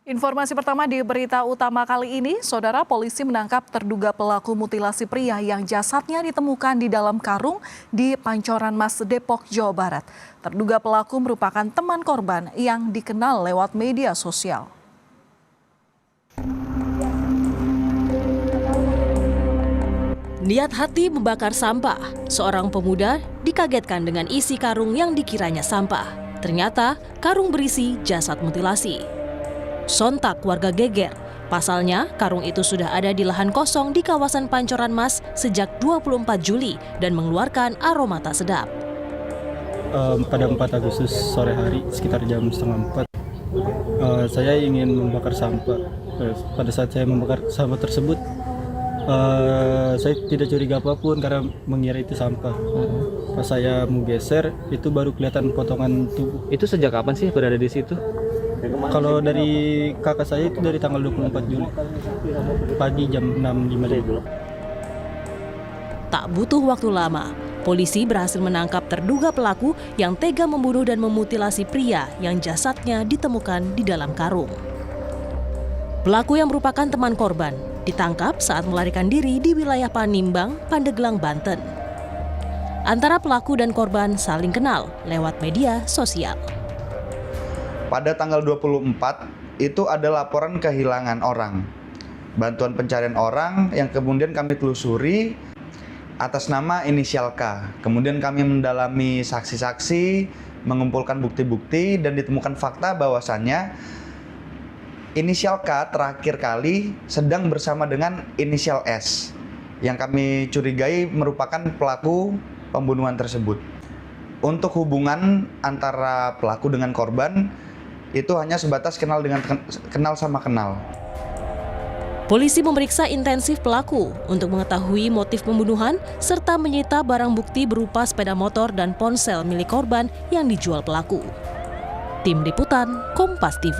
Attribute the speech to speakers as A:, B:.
A: Informasi pertama di berita utama kali ini, saudara, polisi menangkap terduga pelaku mutilasi pria yang jasadnya ditemukan di dalam karung di Pancoran Mas, Depok, Jawa Barat. Terduga pelaku merupakan teman korban yang dikenal lewat media sosial. Niat hati membakar sampah, seorang pemuda dikagetkan dengan isi karung yang dikiranya sampah. Ternyata karung berisi jasad mutilasi. Sontak warga geger. Pasalnya, karung itu sudah ada di lahan kosong di kawasan Pancoran Mas sejak 24 Juli dan mengeluarkan aroma tak sedap.
B: Pada 4 Agustus sore hari sekitar jam 3:30, saya ingin membakar sampah. Pada saat saya membakar sampah tersebut, saya tidak curiga apapun karena mengira itu sampah. Pas saya mau geser, itu baru kelihatan potongan tubuh.
C: Itu sejak kapan sih berada di situ?
B: Kalau dari kakak saya itu dari tanggal 24 Juli, pagi jam 6.05.
A: Tak butuh waktu lama, polisi berhasil menangkap terduga pelaku yang tega membunuh dan memutilasi pria yang jasadnya ditemukan di dalam karung. Pelaku yang merupakan teman korban ditangkap saat melarikan diri di wilayah Panimbang, Pandeglang, Banten. Antara pelaku dan korban saling kenal lewat media sosial.
D: Pada tanggal 24 itu ada laporan kehilangan orang. Bantuan pencarian orang yang kemudian kami telusuri atas nama inisial K. Kemudian kami mendalami saksi-saksi, mengumpulkan bukti-bukti dan ditemukan fakta bahwasannya inisial K terakhir kali sedang bersama dengan inisial S yang kami curigai merupakan pelaku pembunuhan tersebut. Untuk hubungan antara pelaku dengan korban itu hanya sebatas kenal sama kenal.
A: Polisi memeriksa intensif pelaku untuk mengetahui motif pembunuhan serta menyita barang bukti berupa sepeda motor dan ponsel milik korban yang dijual pelaku. Tim Liputan Kompas TV.